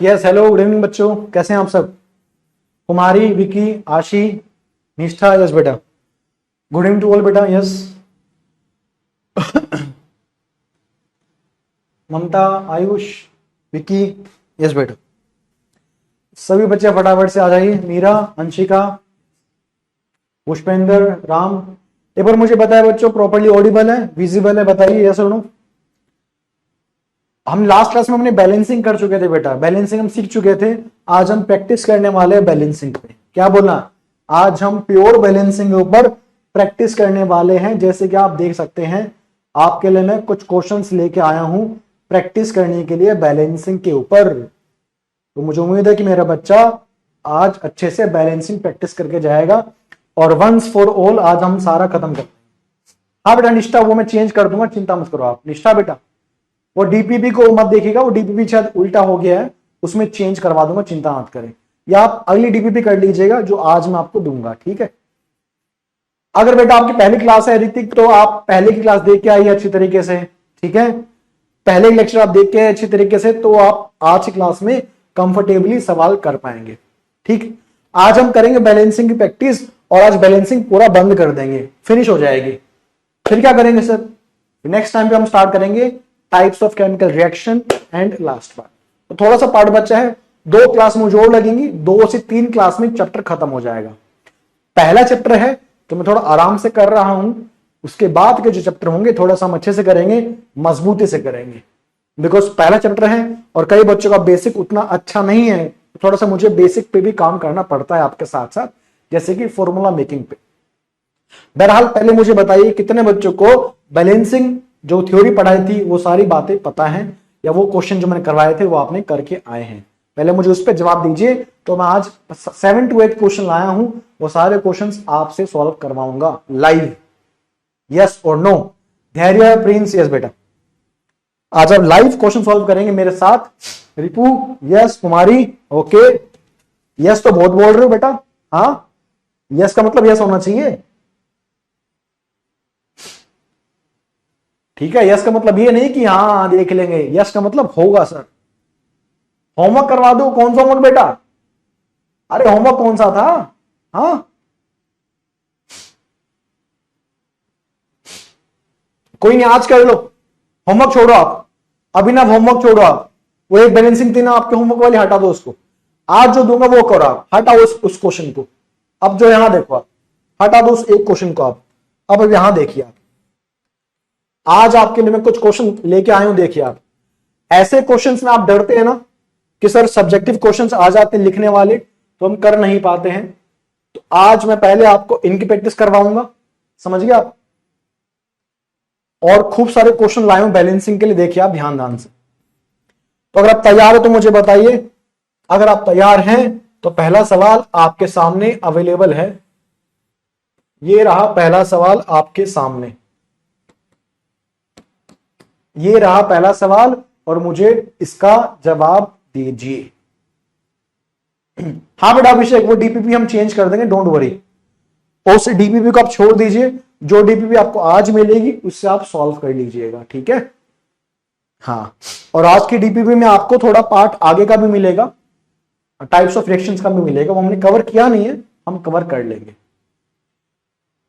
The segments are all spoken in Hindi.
यस हेलो गुड इवनिंग बच्चों, कैसे हैं आप सब। कुमारी, विकी, आशी, निष्ठा, यस बेटा। गुड इवनिंग टू ऑल बेटा। यस ममता, आयुष, विकी, यस बेटा। सभी बच्चे फटाफट से आ जाइए। मीरा, अंशिका, पुष्पेंद्र, राम। एक बार मुझे बताया बच्चों, प्रॉपर्ली ऑडिबल है, विजिबल है, बताइए यस और नो। हम लास्ट क्लास में हमने बैलेंसिंग कर चुके थे बेटा, बैलेंसिंग हम सीख चुके थे। आज हम प्रैक्टिस करने वाले हैं बैलेंसिंग पे। क्या बोला? आज हम प्योर बैलेंसिंग के ऊपर प्रैक्टिस करने वाले हैं। जैसे कि आप देख सकते हैं, आपके लिए मैं कुछ क्वेश्चंस लेके आया हूं प्रैक्टिस करने के लिए बैलेंसिंग के ऊपर। तो मुझे उम्मीद है कि मेरा बच्चा आज अच्छे से बैलेंसिंग प्रैक्टिस करके जाएगा और वंस फॉर ऑल आज हम सारा खत्म करते हैं। हाँ बेटा निष्ठा, वो मैं चेंज कर दूंगा, चिंता मत करो आप। निष्ठा बेटा, वो डीपीपी को मत देखिएगा, वो डीपीपी शायद उल्टा हो गया है, उसमें चेंज करवा दूंगा, चिंता मत करें। या आप अगली डीपीपी कर लीजिएगा जो आज मैं आपको दूंगा, ठीक है। अगर बेटा आपकी पहली क्लास है ऋतिक, तो आप पहले की क्लास देख के आइए अच्छी तरीके से, ठीक है। पहले लेक्चर आप देख के आए अच्छी तरीके से, तो आप आज की क्लास में कंफर्टेबली सवाल कर पाएंगे, ठीक। आज हम करेंगे बैलेंसिंग की प्रैक्टिस और आज बैलेंसिंग पूरा बंद कर देंगे, फिनिश हो जाएगी। फिर क्या करेंगे सर? नेक्स्ट टाइम पे हम स्टार्ट करेंगे types of chemical reaction and last part. तो थोड़ा सा पार्ट बचा है, 2 क्लास में जोड़ लगेंगी, 2 से 3 क्लास में चैप्टर खत्म हो जाएगा। पहला चैप्टर है तो मैं थोड़ा आराम से कर रहा हूं, उसके बाद के जो चैप्टर होंगे थोड़ा सा हम अच्छे से करेंगे, मजबूती से करेंगे, बिकॉज पहला चैप्टर है और कई बच्चों का बेसिक उतना अच्छा नहीं है, तो थोड़ा सा मुझे बेसिक पे भी काम करना पड़ता है आपके साथ साथ, जैसे कि फॉर्मूला मेकिंग पे। बहरहाल पहले मुझे बताइए कितने बच्चों को बैलेंसिंग जो थ्योरी पढ़ाई थी वो सारी बातें पता है, या वो क्वेश्चन जो मैंने करवाए थे वो आपने करके आए हैं? पहले मुझे उस पर जवाब दीजिए। तो मैं आज 7 to 8 क्वेश्चन लाया हूं, वो सारे क्वेश्चंस आपसे सॉल्व करवाऊंगा लाइव। यस और नो? धैर्य, प्रिंस, यस बेटा। आज आप लाइव क्वेश्चन सॉल्व करेंगे मेरे साथ। रिपू, यस। कुमारी, ओके। यस तो बहुत बोल रहे हो बेटा। हाँ, यस का मतलब यस होना चाहिए, ठीक है। यस का मतलब ये नहीं कि हाँ देख लेंगे, यस का मतलब होगा सर। होमवर्क करवा दो। कौन सा होमवर्क बेटा? अरे होमवर्क कौन सा था? हाँ, कोई नहीं, आज कर लो। होमवर्क छोड़ो आप, अभिनव होमवर्क छोड़ो आप। वो एक बैलेंसिंग थी ना आपके होमवर्क वाली, हटा दो उसको। आज जो दूंगा वो करो आप, हटाओ उस क्वेश्चन को। अब जो यहां देखो आप, हटा दो उस एक क्वेश्चन को आप। अब यहां देखिए आप, आज आपके लिए मैं कुछ क्वेश्चन लेके आया हूं, देखिए आप। ऐसे क्वेश्चंस में आप डरते हैं ना कि सर सब्जेक्टिव क्वेश्चंस आ जाते हैं लिखने वाले, तो हम कर नहीं पाते हैं। तो आज मैं पहले आपको इनकी प्रैक्टिस करवाऊंगा, समझ गए आप। और खूब सारे क्वेश्चन लाए हूं बैलेंसिंग के लिए, देखिए आप ध्यान से। तो अगर आप तैयार हो तो मुझे बताइए। अगर आप तैयार हैं तो पहला सवाल आपके सामने अवेलेबल है। ये रहा पहला सवाल आपके सामने, ये रहा पहला सवाल, और मुझे इसका जवाब दीजिए। हाँ बेटा अभिषेक, वो डीपीपी हम चेंज कर देंगे, डोंट वरी। उस डीपीपी को आप छोड़ दीजिए, जो डीपीपी आपको आज मिलेगी उससे आप सॉल्व कर लीजिएगा, ठीक है। हाँ, और आज की डीपीपी में आपको थोड़ा पार्ट आगे का भी मिलेगा, टाइप्स ऑफ रिएक्शंस का भी मिलेगा, वो हमने कवर किया नहीं है, हम कवर कर लेंगे।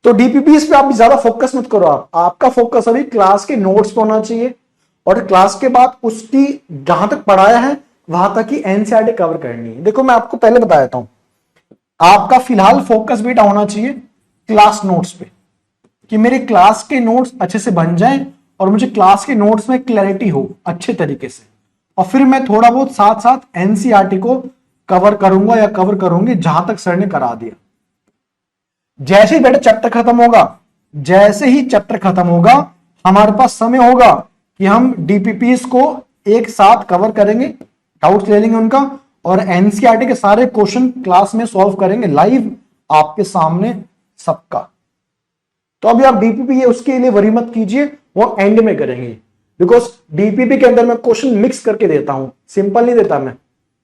तो डीपीपी इस पे आप ज्यादा फोकस मत करो, आपका फोकस अभी क्लास के नोट्स पे होना चाहिए, और क्लास के बाद उसकी जहां तक पढ़ाया है वहां तक ही एनसीईआरटी कवर करनी है। देखो मैं आपको पहले बता देता हूं, आपका फिलहाल फोकस बेटा होना चाहिए क्लास नोट्स पे, कि मेरे क्लास के नोट्स अच्छे से बन जाएं और मुझे क्लास के नोट्स में क्लैरिटी हो अच्छे तरीके से, और फिर मैं थोड़ा बहुत साथ साथ एनसीईआरटी को कवर करूंगा या कवर करूंगी जहां तक सर ने करा दिया। जैसे ही बेटा चैप्टर खत्म होगा, जैसे ही चैप्टर खत्म होगा, हमारे पास समय होगा कि हम डीपीपीस को एक साथ कवर करेंगे, डाउट्स ले लेंगे उनका, और एनसीईआरटी के सारे क्वेश्चन क्लास में सॉल्व करेंगे लाइव आपके सामने सबका। तो अभी आप डीपीपी उसके लिए वरी मत कीजिए, वो एंड में करेंगे, बिकॉज डीपीपी के अंदर मैं क्वेश्चन मिक्स करके देता हूं, सिंपल नहीं देता मैं,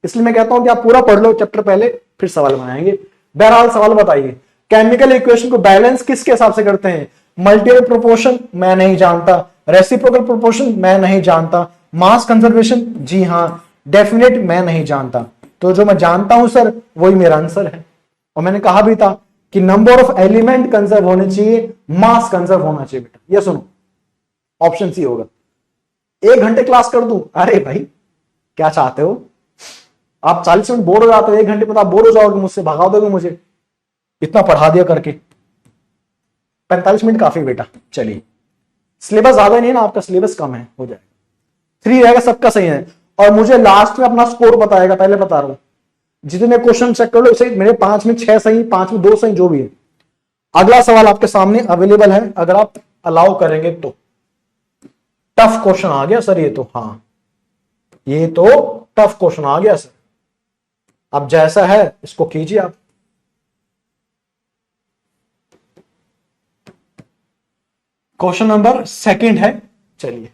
इसलिए मैं कहता हूं कि आप पूरा पढ़ लो चैप्टर पहले, फिर सवाल बनाएंगे। बहरहाल सवाल बताइए, केमिकल इक्वेशन को बैलेंस किसके हिसाब से करते हैं? मल्टीपल प्रोपोर्शन मैं नहीं जानता, रेसिप्रोकल प्रोपोर्शन मैं नहीं जानता, मास कंजर्वेशन जी हां, डेफिनेट मैं नहीं जानता, तो जो मैं जानता हूं सर वही मेरा आंसर है। और मैंने कहा भी था कि नंबर ऑफ एलिमेंट कंजर्व होने चाहिए, मास कंजर्व होना चाहिए बेटा। ये सुनो, ऑप्शन सी होगा। 1 घंटे क्लास कर दूं? अरे भाई क्या चाहते हो आप? 40 मिनट बोर हो जाते हो, 1 घंटे में आप बोर हो जाओगे, मुझसे भगा दोगे मुझे, इतना पढ़ा दिया करके। 45 मिनट काफी बेटा। चलिए, सिलेबस ज्यादा नहीं है ना आपका, सिलेबस कम है, हो जाएगा। 3 रहेगा, सबका सही है। और मुझे लास्ट में अपना स्कोर बताएगा, पहले बता रहा हूं। जितने क्वेश्चन चेक कर लो, सही मेरे 5 में 6 सही, 5 में 2 सही, जो भी है। अगला सवाल आपके सामने अवेलेबल है, अगर आप अलाउ करेंगे तो। टफ क्वेश्चन आ गया सर ये तो, हाँ ये तो टफ क्वेश्चन आ गया सर। अब जैसा है इसको कीजिए आप। क्वेश्चन नंबर 2 है, चलिए।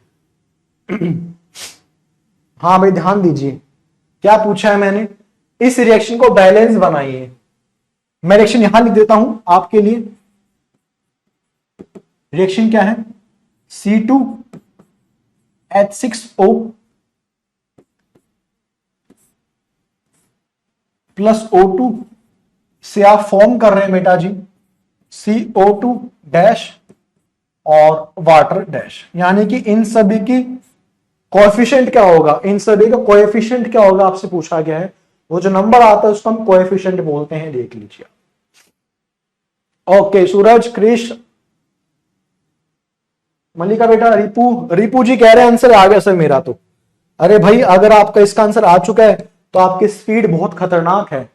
हाँ भाई ध्यान दीजिए, क्या पूछा है मैंने? इस रिएक्शन को बैलेंस बनाइए। मैं रिएक्शन यहां लिख देता हूं आपके लिए। रिएक्शन क्या है? C2H6O प्लस O2 से आप फॉर्म कर रहे हैं बेटा जी CO2 डैश और वाटर डैश, यानी कि इन सभी की कोएफिशिएंट क्या होगा? इन सभी का कोएफिशिएंट क्या होगा आपसे पूछा गया है। वो जो नंबर आता है उसको हम कोएफिशिएंट बोलते हैं, देख लीजिए। ओके, सूरज, क्रिश, मल्लिका बेटा, रिपू जी कह रहे हैं आंसर आ गया सर मेरा तो। अरे भाई अगर आपका इसका आंसर आ चुका है तो आपकी स्पीड बहुत खतरनाक है,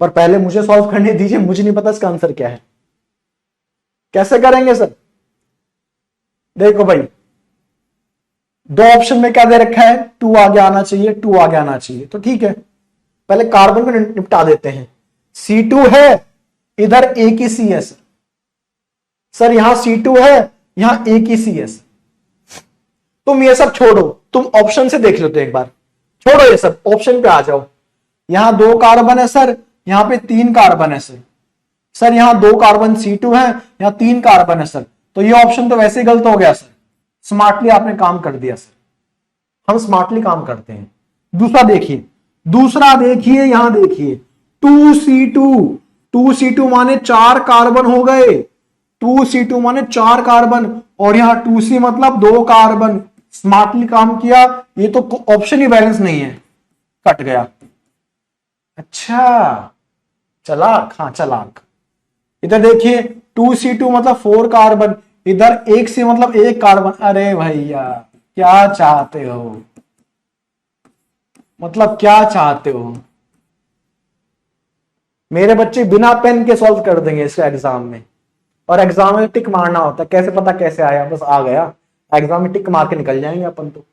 पर पहले मुझे सॉल्व करने दीजिए, मुझे नहीं पता इसका आंसर क्या है। कैसे करेंगे सर? देखो भाई, 2 ऑप्शन में क्या दे रखा है? 2 आगे आना चाहिए, 2 आगे आना चाहिए, तो ठीक है पहले कार्बन को निपटा देते हैं। C2 है, इधर एक ही सी है सर, यहां C2 है, यहां एक ही सी है। तुम ये सब छोड़ो, तुम ऑप्शन से देख लो तो एक बार, छोड़ो ये सब, ऑप्शन पे आ जाओ। यहां 2 कार्बन है सर, यहां पे 3 कार्बन है सर यहां 2 कार्बन C2 है, यहां 3 कार्बन है सर, तो ये ऑप्शन तो वैसे ही गलत हो गया सर। स्मार्टली आपने काम कर दिया सर, हम स्मार्टली काम करते हैं। दूसरा देखिए, यहां देखिए 2C2 माने 4 कार्बन हो गए, 2C2 माने 4 कार्बन, और यहां 2C मतलब 2 कार्बन। स्मार्टली काम किया, ये तो ऑप्शन ही बैलेंस नहीं है, कट गया। अच्छा चलाक, हाँ चलाक। इधर देखिए 2C2 मतलब 4 कार्बन, इधर 1C मतलब 1 कार्बन। अरे भैया क्या चाहते हो, मतलब क्या चाहते हो? मेरे बच्चे बिना पेन के सॉल्व कर देंगे इसका एग्जाम में, और एग्जाम में टिक मारना होता है, कैसे पता कैसे आया, बस आ गया, एग्जाम में टिक मार के निकल जाएंगे अपन तो।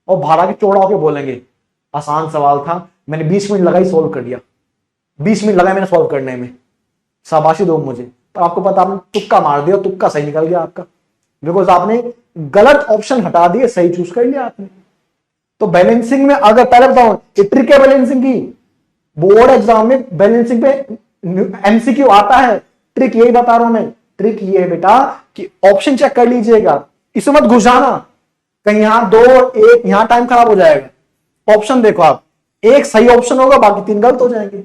और भाड़ा के चौड़ा होके बोलेंगे आसान सवाल था, मैंने 20 मिनट लगाई सॉल्व कर दिया, 20 मिनट लगाए मैंने सॉल्व करने में, शाबाशी दो मुझे। तो आपको पता, आपने तुक्का मार दिया, तुक्का सही निकल गया आपका, बिकॉज आपने गलत ऑप्शन हटा दिए, सही चूज कर लिया आपने। तो बैलेंसिंग में अगर पहले बताओ, ये ट्रिक है बैलेंसिंग की, बोर्ड एग्जाम में बैलेंसिंग पे MCQ आता है। ट्रिक यही बता रहा हूं मैं, ट्रिक ये है बेटा कि ऑप्शन चेक कर लीजिएगा, इसे मत घुसाना कहीं यहां 2 1, यहां टाइम खराब हो जाएगा। ऑप्शन देखो आप, एक सही ऑप्शन होगा, बाकी 3 गलत हो जाएंगे।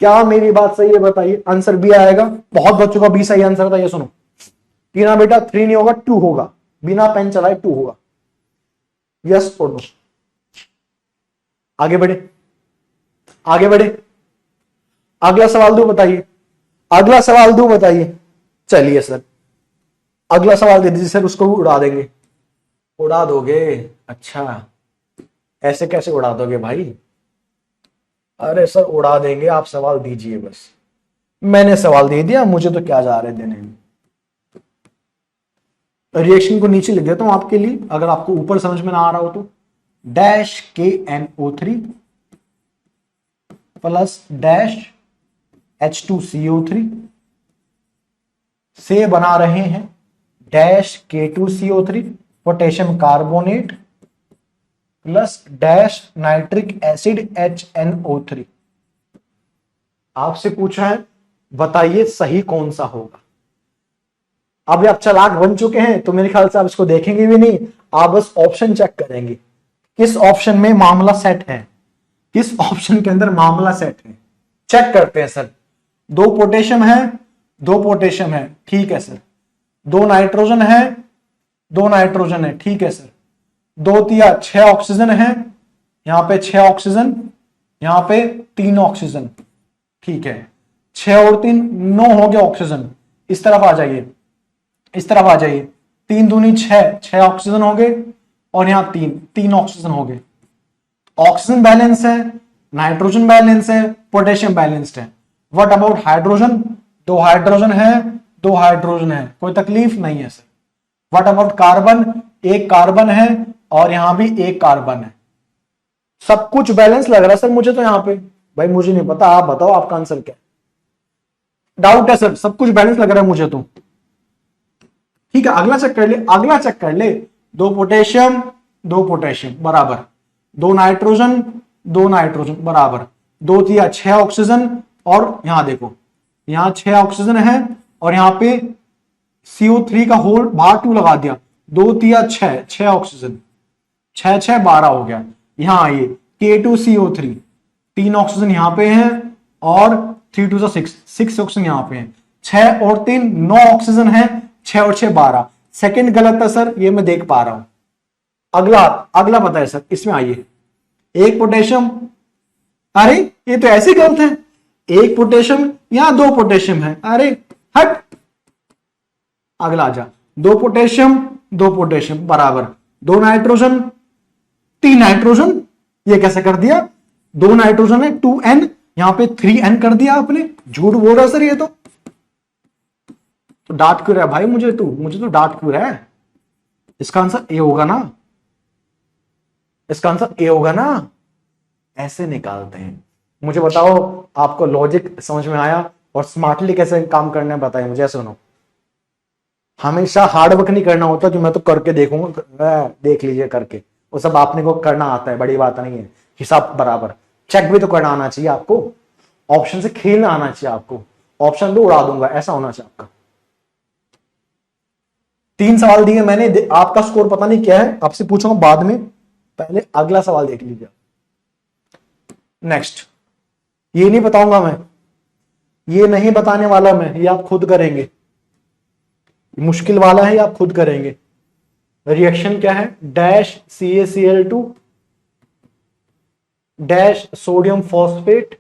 क्या मेरी बात सही है बताइए? आंसर बी आएगा। बहुत बच्चों का बी सही आंसर था, ये सुनो। तीन बेटा 3 नहीं होगा, 2 होगा, बिना पेन चलाए 2 होगा। यस और नो? आगे बढ़े, आगे बढ़े, अगला सवाल दो बताइए, अगला सवाल दो बताइए। चलिए सर अगला सवाल दे दीजिए सर, उसको भी उड़ा देंगे। उड़ा दोगे? अच्छा ऐसे कैसे उड़ा दोगे भाई? अरे सर उड़ा देंगे, आप सवाल दीजिए बस, मैंने सवाल दे दिया, मुझे तो क्या जा रहे देने में। रिएक्शन को नीचे लिख देता हूं आपके लिए, अगर आपको ऊपर समझ में ना आ रहा हो तो। Dash KNO3 plus dash H2CO3 से बना रहे हैं dash K2CO3 potassium carbonate plus dash nitric acid HNO3। आपसे पूछा है बताइए सही कौन सा होगा। अब आप चालाक बन चुके हैं तो मेरे ख्याल से आप इसको देखेंगे भी नहीं, आप बस ऑप्शन चेक करेंगे किस ऑप्शन में मामला सेट है, किस ऑप्शन के अंदर मामला सेट है, चेक करते हैं सर। दो पोटेशियम है, दो पोटेशियम है, ठीक है सर। दो नाइट्रोजन है, दो नाइट्रोजन है, ठीक है सर। दो तिया 6 ऑक्सीजन है, यहां पे 6 ऑक्सीजन, यहां पे 3 ऑक्सीजन, ठीक है। 6 और 3 9 हो गया ऑक्सीजन। इस तरफ आ जाइए, इस तरफ आ जाइए। 3 दूनी 6, 6 ऑक्सीजन हो गए और यहां 3 ऑक्सीजन हो गए। ऑक्सीजन बैलेंस है, नाइट्रोजन बैलेंस है, पोटेशियम बैलेंस्ड है। What about hydrogen? 2 हाइड्रोजन है, 2 हाइड्रोजन है, कोई तकलीफ नहीं है sir. What about carbon? 1 carbon है और यहां भी 1 कार्बन है। सब कुछ बैलेंस लग रहा है सर मुझे तो यहां पे। भाई मुझे नहीं पता, आप बताओ आपका आंसर क्या है। डाउट है सर, सब कुछ बैलेंस लग रहा है मुझे तो। ठीक है, अगला चेक कर ले, अगला चेक कर ले। 2 पोटेशियम, 2 पोटेशियम बराबर, 2 नाइट्रोजन, 2 नाइट्रोजन बराबर, 2 तिया 6 ऑक्सीजन और यहां देखो, यहां 6 ऑक्सीजन है और यहां पे CO3 का होल बाहर 2 लगा दिया। 2 तिया 6, 6 ऑक्सीजन, 6 6 12 हो गया। यहां आइए, K2CO3, 3 ऑक्सीजन यहां पे है और 3 2 6, 6 ऑक्सीजन यहां पे है। 6 और 3 9 ऑक्सीजन है, 6 और 6 12। सेकंड गलत है सर, ये मैं देख पा रहा हूं। अगला, अगला पता है सर, इसमें आइए। 1 पोटेशियम, अरे ये तो ऐसे गलत है। 1 पोटेशियम, यहां 2 पोटेशियम है, अरे हट। अगला आ जा, 2 पोटेशियम, 2 पोटेशियम बराबर, 2 नाइट्रोजन, 3 नाइट्रोजन। ये कैसे कर दिया? 2 नाइट्रोजन है, 2N, यहां पे 3N कर दिया आपने। झूठ बोल रहा सर ये तो डांट क्यों रहा है भाई मुझे तो डांट क्यों रहा है? इसका आंसर ए होगा ना, इसका आंसर ए होगा ना। ऐसे निकालते हैं। मुझे बताओ आपको लॉजिक समझ में आया और स्मार्टली कैसे काम करना है बताइए मुझे। सुनो, हमेशा हार्ड वर्क नहीं करना होता कि मैं तो करके देखूंगा, देख लीजिए करके, वो सब आपने को करना आता है, बड़ी बात नहीं है। हिसाब बराबर, चेक भी तो करना आना चाहिए आपको, ऑप्शन से खेलना आना चाहिए आपको। ऑप्शन दो उड़ा दूंगा, ऐसा होना चाहिए आपका। 3 सवाल दिए मैंने, आपका स्कोर पता नहीं क्या है, आपसे पूछूंगा बाद में, पहले अगला सवाल देख लीजिए। नेक्स्ट, ये नहीं बताऊंगा मैं, ये नहीं बताने वाला मैं, ये आप खुद करेंगे। मुश्किल वाला है, आप खुद करेंगे। रिएक्शन क्या है? Dash CaCl2 dash sodium phosphate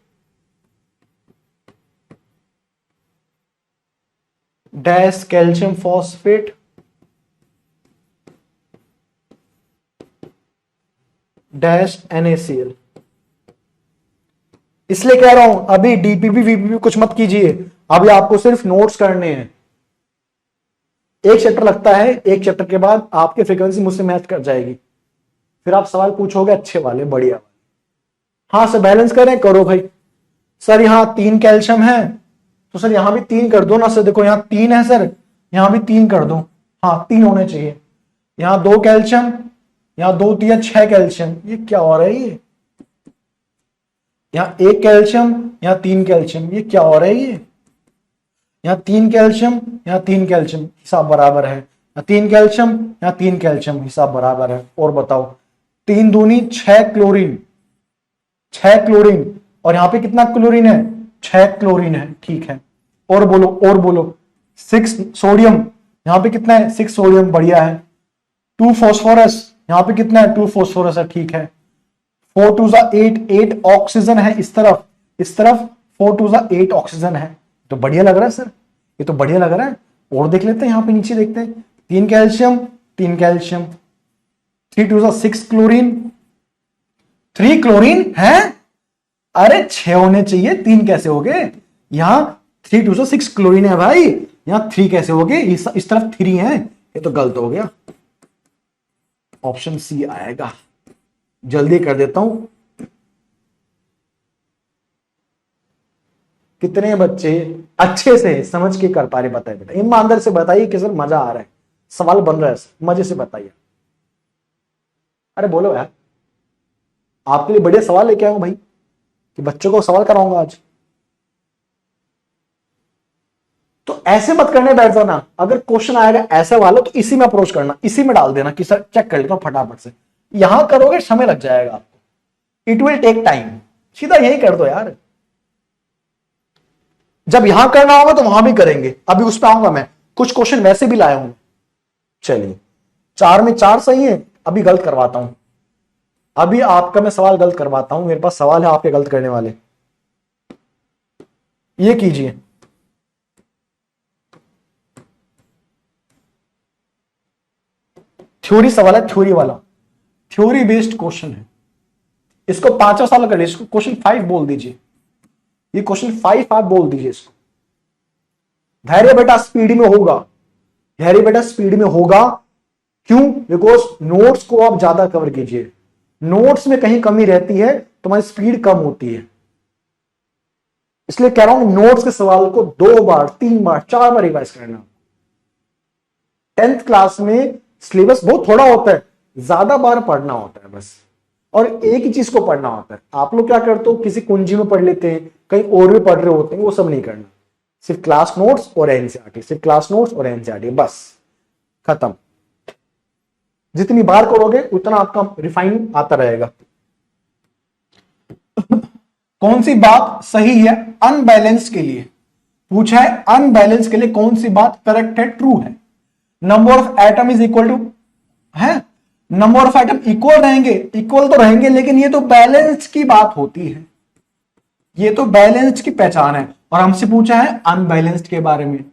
dash calcium phosphate dash NaCl। इसलिए कह रहा हूं अभी डीपीपी वीपीपी कुछ मत कीजिए, अभी आपको सिर्फ नोट्स करने हैं। एक चैप्टर लगता है, एक चैप्टर के बाद आपकी फ्रीक्वेंसी मुझसे मैच कर जाएगी, फिर आप सवाल पूछोगे अच्छे वाले, बढ़िया वाले। हाँ सर बैलेंस करें, करो भाई। सर यहां 3 कैल्शियम है तो सर यहां भी 3 कर दो ना सर। देखो यहां 3 है सर, यहां भी 3 कर दो। हाँ 3 होने चाहिए। यहां 2 कैल्शियम, यहां 2 तिया 6 कैल्शियम, ये क्या हो रहा है? ये यहां 1 कैल्शियम, यहां 3 कैल्शियम, ये क्या हो रहा है? ये यहां 3 कैल्शियम, यहां 3 कैल्शियम, हिसाब बराबर है। यहां 3 कैल्शियम, यहां 3 कैल्शियम, हिसाब बराबर है। और बताओ, 3 दूनी 6 क्लोरीन, 6 क्लोरीन, और यहां पे कितना क्लोरीन है? 6 क्लोरीन है, ठीक है। और बोलो, और बोलो। 6 सोडियम, यहां पे कितना है? 6 सोडियम, बढ़िया है। 2 फॉस्फोरस, यहां पे कितना है? 2 फॉस्फोरस है, ठीक है। 4 2 8, 8 ऑक्सीजन है इस तरफ, इस तरफ 4 2 8 ऑक्सीजन है। तो बढ़िया लग रहा है सर, ये तो बढ़िया लग रहा है। और देख लेते हैं, यहां पे नीचे देखते हैं। 3 कैल्शियम, 3 कैल्शियम, 3 2 6 क्लोरीन, 3 क्लोरीन है। अरे 6 होने चाहिए, 3 कैसे हो गए? यहां 3 2 6 क्लोरीन है भाई, यहां 3 कैसे हो गए? इस तरफ 3 है, ये तो गलत हो गया। ऑप्शन सी आएगा। जल्दी कर देता हूं। कितने बच्चे अच्छे से समझ के कर पा रहे बताइए बेटा, ईमानदार से बताइए कि सर मजा आ रहा है, सवाल बन रहा है सर, मजे से बताइए। अरे बोलो यार, आपके लिए बढ़िया सवाल लेके आऊं भाई, कि बच्चों को सवाल कराऊंगा आज। तो ऐसे मत करने बैठ जाना, अगर क्वेश्चन आएगा ऐसे वाला तो इसी में अप्रोच करना, इसी में डाल देना कि सर चेक कर लेता हूं फटाफट से। यहां करोगे समय लग जाएगा आपको, इट विल टेक टाइम। सीधा यही कर दो यार, जब यहां करना होगा तो वहां भी करेंगे। अभी उस पर आऊंगा मैं, कुछ क्वेश्चन वैसे भी लाया हूं। चलिए 4 में 4 सही है, अभी गलत करवाता हूं, अभी आपका मैं सवाल गलत करवाता हूं, मेरे पास सवाल है आपके गलत करने वाले। ये कीजिए, थ्योरी सवाल है, थ्योरी वाला, थ्योरी बेस्ड क्वेश्चन है। इसको 5 साल कर, इसको क्वेश्चन 5 बोल दीजिए, ये क्वेश्चन 5 आप बोल दीजिए इसको। धैर्य बेटा स्पीड में होगा, धैर्य बेटा स्पीड में होगा। क्यों? बिकॉज नोट्स को आप ज्यादा कवर कीजिए, नोट्स में कहीं कमी रहती है तुम्हारी स्पीड कम होती है, इसलिए कह रहा हूं नोट्स के सवाल को 2 बार 3 बार 4 बार रिवाइज करना। 10th क्लास में सिलेबस बहुत थोड़ा होता है, ज्यादा बार पढ़ना होता है बस, और एक ही चीज को पढ़ना होता है। आप लोग क्या करते हो, किसी कुंजी में पढ़ लेते हैं, कहीं और भी पढ़ रहे होते हैं, वो सब नहीं करना। सिर्फ क्लास नोट्स और एनसीईआरटी, सिर्फ क्लास नोट्स और एनसीईआरटी, बस खत्म। जितनी बार करोगे उतना आपका रिफाइन आता रहेगा। कौन सी बात सही है अनबैलेंस के लिए? पूछा है अनबैलेंस के लिए कौन सी बात करेक्ट है, ट्रू है। Number of atom is equal to है, नंबर ऑफ एटम इक्वल रहेंगे, इक्वल तो रहेंगे, लेकिन ये तो बैलेंस की बात होती है, ये तो बैलेंस की पहचान है। और हमसे पूछा है अनबैलेंस्ड के बारे में।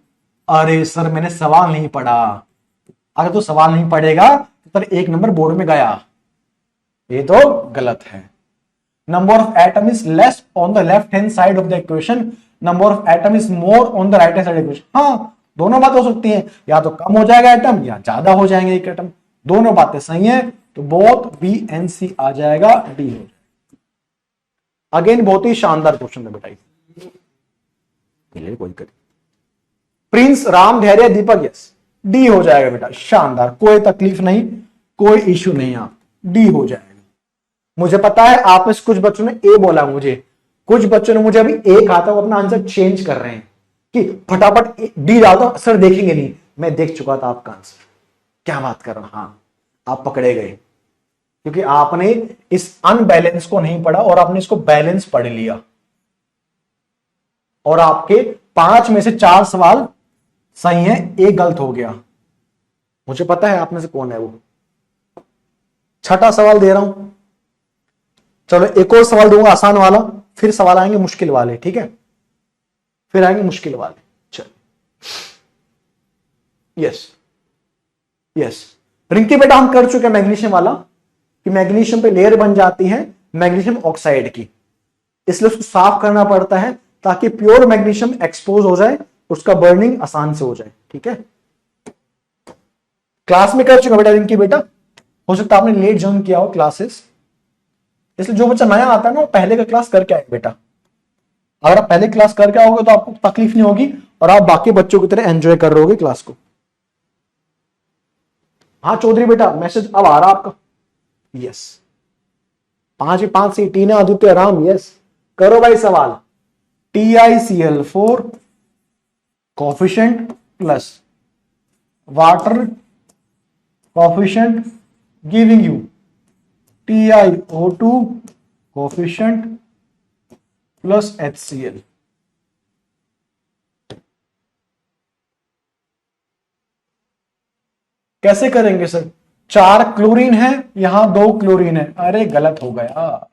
अरे सर मैंने सवाल नहीं पढ़ा, अगर तो सवाल नहीं पढ़ेगा तो 1 नंबर बोर्ड में गया, ये तो गलत है। Number of atom is less on the left hand side of the equation, number of atom is more on the right hand side equation. हाँ दोनों बात हो सकती हैं, या तो कम हो जाएगा एटम या ज्यादा हो जाएंगे एक एटम, दोनों बातें सही हैं, तो बोथ बी एंड सी आ जाएगा, डी हो जाएगा। अगेन बहुत ही शानदार क्वेश्चन है बेटा, कोई करें। प्रिंस राम धैर्य दीपक, यस डी हो जाएगा बेटा, शानदार, कोई तकलीफ नहीं, कोई इश्यू नहीं, आप डी हो जाएगा। मुझे पता है आप में कुछ बच्चों ने ए बोला, मुझे कुछ बच्चों ने मुझे अभी ए कहा था, वो अपना आंसर चेंज कर रहे हैं कि फटाफट डी डाल दो, सर देखेंगे नहीं। मैं देख चुका था आपका आंसर, क्या बात कर रहा हूं। हाँ आप पकड़े गए, क्योंकि आपने इस अनबैलेंस को नहीं पढ़ा और आपने इसको बैलेंस पढ़ लिया, और आपके 5 में से 4 सवाल सही है, एक गलत हो गया। मुझे पता है आप में से कौन है वो। छठा सवाल दे रहा हूं, चलो एक और सवाल दूंगा आसान वाला, फिर सवाल आएंगे मुश्किल वाले, ठीक है, फिर आएंगे मुश्किल वाले। चल यस यस, रिंकी बेटा हम कर चुके हैं मैग्नीशियम वाला, कि मैग्नीशियम पे लेयर बन जाती है मैग्नीशियम ऑक्साइड की, इसलिए उसको साफ करना पड़ता है ताकि प्योर मैग्नीशियम एक्सपोज हो जाए, उसका बर्निंग आसान से हो जाए, ठीक है। क्लास में कर चुका बेटा रिंकी बेटा, हो सकता है आपने लेट ज्वाइन किया हो क्लासेस, इसलिए जो बच्चा नया आता है ना वो पहले का क्लास करके आए बेटा। अगर आप पहले क्लास करके आओगे तो आपको तकलीफ नहीं होगी और आप बाकी बच्चों की तरह एंजॉय कर रहे होगे क्लास को। हाँ चौधरी बेटा मैसेज अब आ रहा आपका, यस 5 से टीना आदित्य राम, यस करो भाई सवाल। TiCl4 coefficient plus water coefficient giving you TiO2 coefficient plus HCl। कैसे करेंगे सर? 4 क्लोरीन है, यहां 2 क्लोरीन है, अरे गलत हो गया,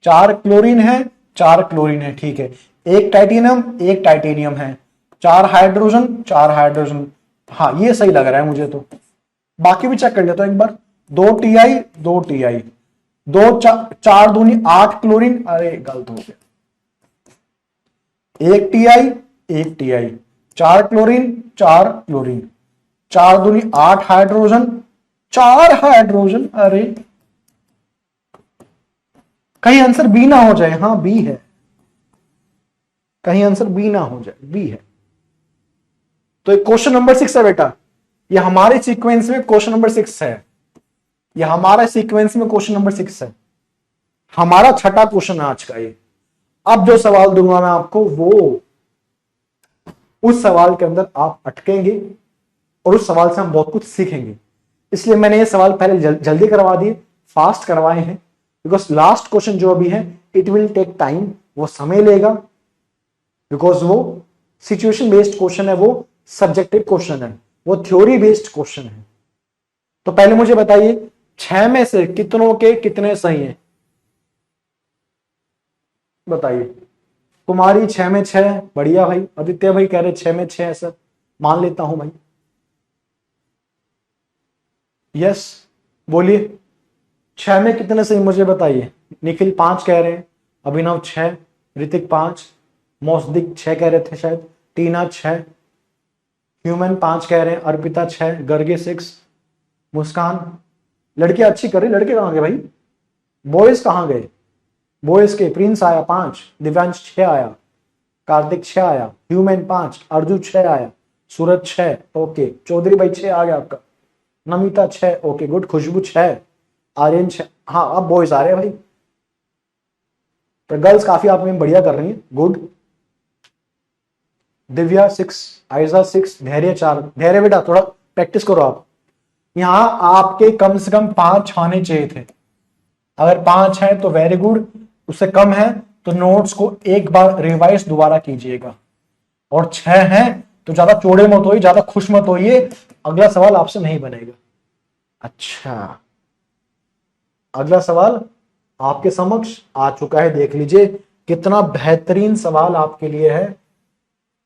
4 क्लोरीन है 4 क्लोरीन है, ठीक है, एक टाइटेनियम है, 4 हाइड्रोजन 4 हाइड्रोजन, हाँ ये सही लग रहा है मुझे तो। बाकी भी चेक कर लेता हूं एक बार, 2 Ti 2 Ti, 4 दूनी 8 क्लोरीन, अरे गलत हो गया, 1 Ti 4 क्लोरीन 4 क्लोरीन, 4 दूनी 8 हाइड्रोजन 4 हाइड्रोजन, अरे कहीं आंसर बी ना हो जाए, हाँ बी है, कहीं आंसर बी ना हो जाए, बी है। तो क्वेश्चन नंबर 6 है बेटा, ये हमारे सीक्वेंस में क्वेश्चन नंबर 6 है, ये हमारा सीक्वेंस में क्वेश्चन नंबर 6 है, हमारा छठा क्वेश्चन है आज का ये। अब जो सवाल दूंगा मैं आपको, वो उस सवाल के अंदर आप अटकेंगे और उस सवाल से हम बहुत कुछ सीखेंगे, इसलिए मैंने ये सवाल पहले जल्दी करवा दिए फास्ट करवाए हैं, बिकॉज लास्ट क्वेश्चन जो अभी है इट विल टेक टाइम, वो समय लेगा, बिकॉज वो सिचुएशन बेस्ड क्वेश्चन है, वो सब्जेक्टिव क्वेश्चन है, वो थ्योरी बेस्ड क्वेश्चन है। तो पहले मुझे बताइए 6 में से कितनों के कितने सही हैं, बताइए। कुमारी 6 में 6, बढ़िया भाई। आदित्य भाई कह रहे 6 में 6 है सर, मान लेता हूं भाई। यस बोलिए 6 में कितने सही मुझे बताइए। निखिल 5 कह रहे हैं, अभिनव 6, ऋतिक 5, मौसदिक 6 कह रहे थे शायद, टीना 6, ह्यूमन 5 कह रहे हैं, अर्पिता 6, गर्गे 6, मुस्कान। लड़कियां अच्छी कर रही, लड़के कहां गए भाई, बॉयज कहां गए, बॉयज के प्रिंस आया 5, दिव्यांश 6 आया, कार्तिक 6 आया, ह्यूमन 5, अर्जुन 6 आया, सूरज 6, ओके, चौधरी भाई 6 आ गया आपका, नमिता 6, ओके गुड, खुशबू 6, आर्यन 6, हाँ अब बॉयज आ रहे हैं भाई, तो गर्ल्स काफी आप में बढ़िया कर रही हैं, गुड। दिव्या 6, आयजा 6, धैर्य 4, धैर्य बेटा थोड़ा प्रैक्टिस करो आप, यहां आपके कम से कम 5 आने चाहिए थे, अगर 5 है तो वेरी गुड, उससे कम है तो नोट्स को एक बार रिवाइज दोबारा कीजिएगा, और 6 है तो ज्यादा चौड़े मत होइए, ज्यादा खुश मत होइए, अगला सवाल आपसे नहीं बनेगा। अच्छा अगला सवाल आपके समक्ष आ चुका है, देख लीजिए कितना बेहतरीन सवाल आपके लिए है,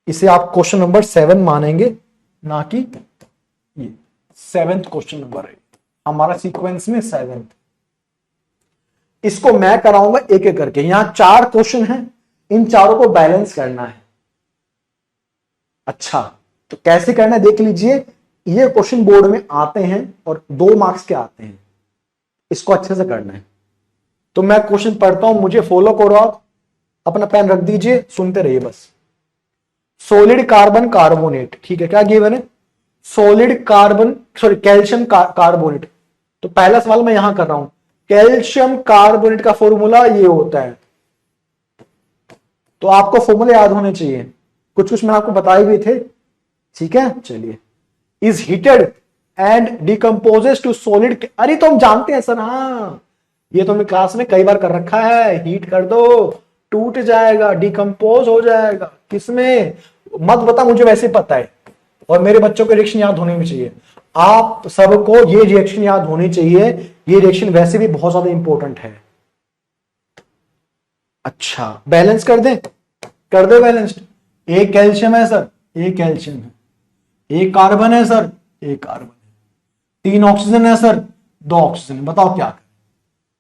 इसे आप क्वेश्चन नंबर 7 मानेंगे, ना कि ये 7th क्वेश्चन नंबर है हमारा सीक्वेंस में 7th। इसको मैं कराऊंगा एक एक करके, यहां 4 क्वेश्चन हैं, इन चारों को बैलेंस करना है। अच्छा तो कैसे करना है देख लीजिए, ये क्वेश्चन बोर्ड में आते हैं और 2 मार्क्स के आते हैं, इसको अच्छे से करना है। तो मैं क्वेश्चन पढ़ता हूं, मुझे फॉलो करो, आप अपना पेन रख दीजिए, सुनते रहिए बस। सॉलिड कार्बन कार्बोनेट, ठीक है, क्या गिवन है, solid carbon sorry calcium carbonate. तो पहला सवाल मैं यहां कर रहा हूं, कैल्शियम कार्बोनेट का फॉर्मूला ये होता है, तो आपको फॉर्मूले याद होने चाहिए, कुछ कुछ मैं आपको बताए भी थे, ठीक है। चलिए, is heated and decomposes to solid, अरे तो हम जानते हैं सर, हाँ ये तो हमने क्लास में कई बार कर रखा है, हीट कर दो टूट जाएगा, डिकम्पोज हो जाएगा, किसमें मत बता, मुझे वैसे पता है, और मेरे बच्चों के रिएक्शन याद होने भी चाहिए, आप सबको ये रिएक्शन याद होनी चाहिए, ये रिएक्शन वैसे भी बहुत ज्यादा इंपॉर्टेंट है। अच्छा बैलेंस कर दे बैलेंस्ड, एक कैल्शियम है सर, एक कैल्शियम है, एक कार्बन है सर, एक कार्बन है, 3 ऑक्सीजन है सर, 2 ऑक्सीजन, बताओ क्या करें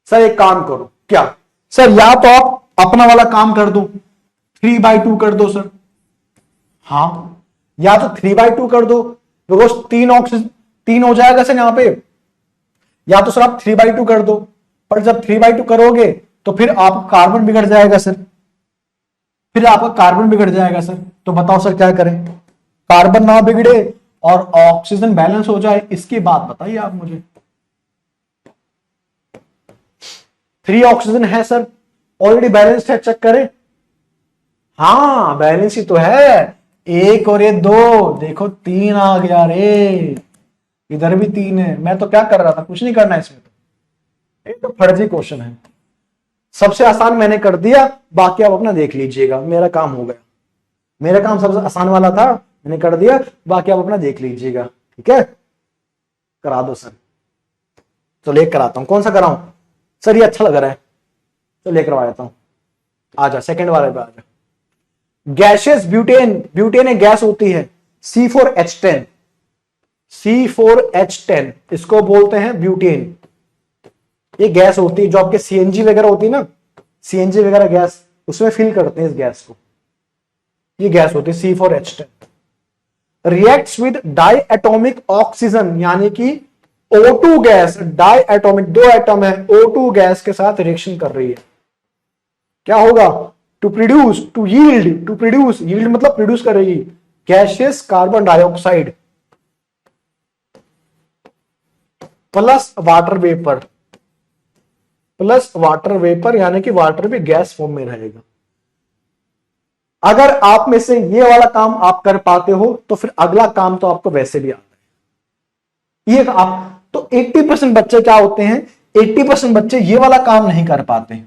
सर। एक काम करो, क्या सर, या तो आप अपना वाला काम कर दो, 3/2 कर दो सर, हाँ या तो 3/2 कर दो, बिकॉज 3 ऑक्सीजन 3 हो जाएगा सर यहां पे, या तो सर आप 3/2 कर दो, पर जब 3/2 करोगे तो फिर आपका कार्बन बिगड़ जाएगा सर, फिर आपका कार्बन बिगड़ जाएगा सर, तो बताओ सर क्या करें, कार्बन ना बिगड़े और ऑक्सीजन बैलेंस हो जाए, इसकी बात बताइए आप मुझे। 3 ऑक्सीजन है सर, ऑलरेडी बैलेंस्ड है, चेक करें, हाँ बैलेंस ही तो है, 1 और ये 2, देखो 3 आ गया रे, इधर भी 3 है, मैं तो क्या कर रहा था, कुछ नहीं करना इसमें, तो एक तो फर्जी क्वेश्चन है, सबसे आसान मैंने कर दिया, बाकी आप अपना देख लीजिएगा, मेरा काम हो गया, मेरा काम सबसे आसान वाला था, मैंने कर दिया, बाकी आप अपना देख लीजिएगा, ठीक है, करा दो सर, तो लेकर कराता हूं, कौन सा कराऊं सर, ये अच्छा लग रहा है, तो लेकर करवा देता हूं, आजा सेकंड वाले पे आजा। गैसेस ब्यूटेन, ब्यूटेन एक गैस होती है, C4H10, C4H10 इसको बोलते हैं ब्यूटेन, ये गैस होती है जो आपके CNG वगैरह होती है ना, CNG वगैरह गैस, उसमें फिल करते हैं इस गैस को, ये गैस होती है C4H10, reacts with di atomic oxygen, यानी कि O2 gas, di atomic 2 atom है, O2 गैस के साथ रिएक्शन कर रही है, क्या होगा, टू प्रोड्यूस, यील्ड मतलब प्रोड्यूस करेगी gaseous carbon dioxide plus water vapour, यानी कि वाटर भी गैस फॉर्म में रहेगा। अगर आप में से ये वाला काम आप कर पाते हो तो फिर अगला काम तो आपको वैसे भी आता है, ये आप तो 80% बच्चे क्या होते हैं, 80% बच्चे ये वाला काम नहीं कर पाते,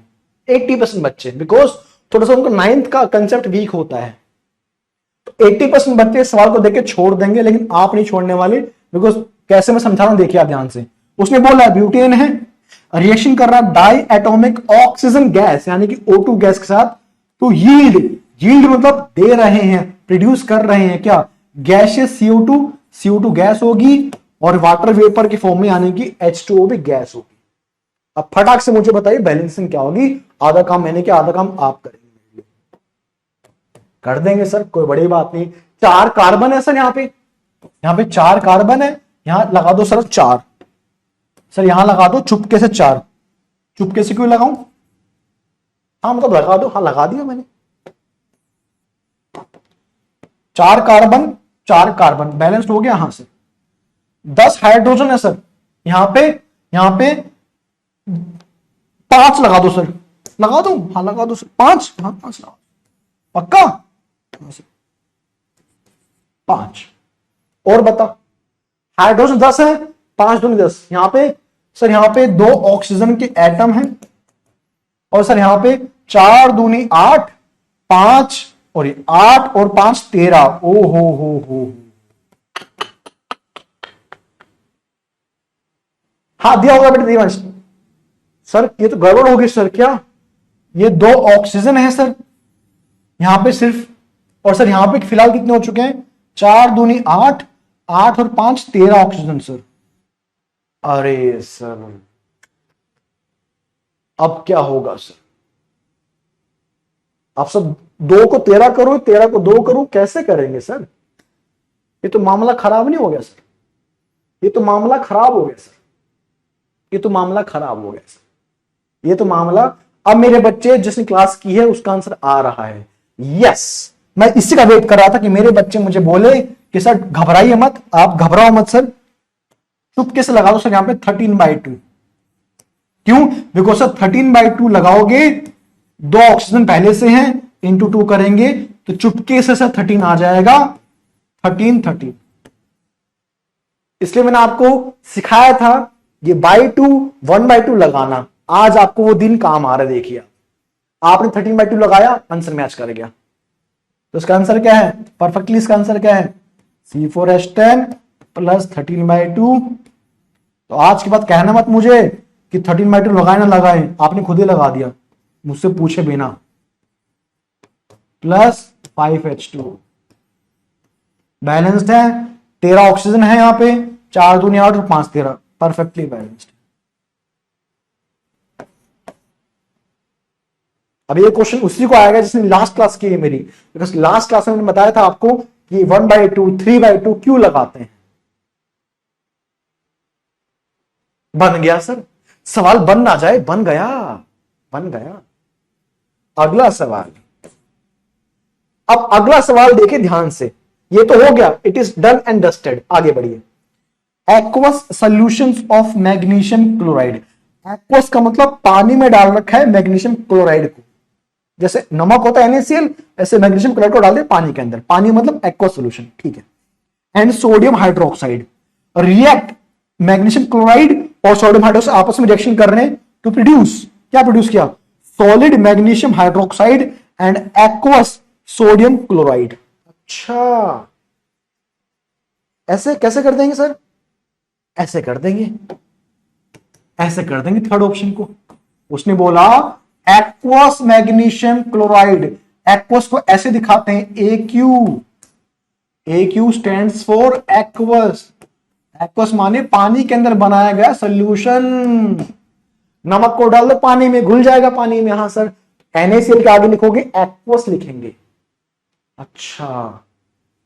80% बच्चे, बिकॉज थोड़ा सा उनका 9th का कंसेप्ट वीक होता है। तो 80% बच्चे इस सवाल को देख के छोड़ देंगे, लेकिन आप नहीं छोड़ने वाले, बिकॉज कैसे मैं समझा रहा हूं देखिए आप ध्यान से। उसने बोला ब्यूटेन है, रिएक्शन कर रहा है डाई एटॉमिक ऑक्सीजन गैस यानी कि O2 गैस के साथ, तो यील्ड मतलब दे रहे हैं, प्रोड्यूस कर रहे हैं क्या, गैसेस CO2 गैस होगी और वाटर वेपर के फॉर्म में यानी कि H2O भी गैस होगी। अब फटाक से मुझे बताइए बैलेंसिंग क्या होगी, आधा काम मैंने किया आधा काम आप करेंगे, कर देंगे सर, कोई बड़ी बात नहीं। 4 कार्बन है सर, यहाँ पे 4 कार्बन है, यहां लगा दो सर 4, सर यहां लगा दो चुपके से 4, चुपके से क्यों लगाऊं, हाँ मतलब लगा दो, हाँ लगा दिया मैंने। 4 कार्बन बैलेंस्ड हो गया यहां से। 10 हाइड्रोजन है सर, यहां पे 5 लगा दो सर, लगा दो, हाँ लगा दो सर, 5, हाँ 5 लगा, पक्का 5। और बता, हाइड्रोजन 10 है, 5 दूनी 10, यहां पे सर यहां पे 2 ऑक्सीजन के एटम हैं, और सर यहां पे 4 दूनी 8, 5 और ये 8 और 5 13, ओ हो। हाँ दिया होगा बेटा दिवंश, सर ये तो गड़बड़ होगी सर, क्या ये 2 ऑक्सीजन है सर यहां पे सिर्फ, और सर यहां पे फिलहाल कितने हो चुके हैं, 4 दूनी 8, 8 और 5 13 ऑक्सीजन सर। अरे सर अब क्या होगा सर, आप सब 2 को 13 करो, 13 को 2 करो, कैसे करेंगे सर, ये तो मामला खराब नहीं हो गया सर, ये तो मामला खराब हो गया सर, ये तो मामला खराब हो गया सर, ये तो मामला। अब मेरे बच्चे जिसने क्लास की है उसका आंसर आ रहा है, यस, मैं इसी का वेट कर रहा था कि मेरे बच्चे मुझे बोले कि सर घबराइए मत, आप घबराओ मत सर, चुपके से लगा दो सर यहां पे 13/2, क्यों, बिकॉज सर 13/2 लगाओगे, 2 ऑक्सीजन पहले से हैं, इंटू 2 करेंगे तो चुपके से सर 13 आ जाएगा, 13। इसलिए मैंने आपको सिखाया था ये बाई 2 1/2 लगाना, आज आपको वो दिन काम आ रहा है, देखिए आपने 13/2 लगाया, आंसर मैच कर गया। तो इसका आंसर क्या है, परफेक्टली इसका आंसर क्या है, C4H10 प्लस 13/2। तो आज के बाद कहना मत मुझे कि 13/2 लगाए ना लगाए, आपने खुद ही लगा दिया मुझसे पूछे बिना, प्लस 5H2 बैलेंस्ड है, 13 ऑक्सीजन है यहां पे, 4 दूनी 8 और 5 13, परफेक्टली बैलेंस्ड। अब ये क्वेश्चन उसी को आएगा जिसने लास्ट क्लास की है मेरी, बिकॉज लास्ट क्लास में मैंने बताया था आपको कि 1/2 3/2 क्यों लगाते हैं। बन गया सर, सवाल बन ना जाए, बन गया। अगला सवाल, अब अगला सवाल देखिए ध्यान से, ये तो हो गया, it is done and dusted, आगे बढ़िए। Aqueous solutions of magnesium chloride, aqueous का मतलब पानी में डाल रखा है मैग्नीशियम क्लोराइड को, जैसे नमक होता है NaCl, ऐसे मैग्नीशियम क्लोराइड को डाल दे पानी के अंदर, पानी मतलब एक्वस सॉल्यूशन, ठीक है। And sodium hydroxide react, magnesium chloride और सोडियम हाइड्रोक्साइड आपस में रिएक्शन कर रहे हैं टू प्रोड्यूस, क्या प्रोड्यूस किया, solid magnesium hydroxide and aqueous sodium chloride. अच्छा ऐसे कैसे कर देंगे सर, ऐसे कर देंगे, ऐसे कर देंगे थर्ड ऑप्शन को। उसने बोला एक्वस मैग्नीशियम क्लोराइड, एक्वस को ऐसे दिखाते हैं AQ stands for aqueous, aqueous माने पानी के अंदर बनाया गया सोल्यूशन, नमक को डाल दो पानी में घुल जाएगा पानी में, हाँ सर, NaCl के आगे लिखोगे एक्वस लिखेंगे। अच्छा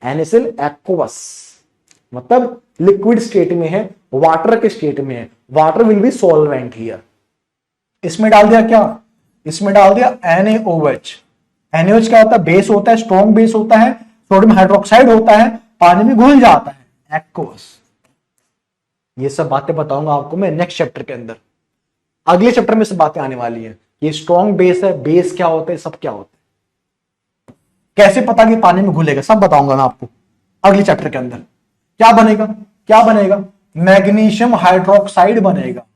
NaCl एक्वस मतलब लिक्विड स्टेट में है, वाटर के स्टेट में है, water will be solvent here. इसमें डाल दिया क्या, इसमें डाल दिया NaOH, NaOH क्या होता है, बेस होता है, स्ट्रॉन्ग बेस होता है, सोडियम हाइड्रोक्साइड होता है, पानी में घुल जाता है, एक्वस। ये सब बातें बताऊंगा आपको मैं नेक्स्ट चैप्टर के अंदर, अगले चैप्टर में सब बातें आने वाली है, ये स्ट्रॉन्ग बेस है, बेस क्या होता है, सब क्या होता है, कैसे पता कि पानी में घुलेगा, सब बताऊंगा मैं आपको अगले चैप्टर के अंदर। क्या बनेगा, क्या बनेगा, मैग्नीशियम हाइड्रोक्साइड बनेगा।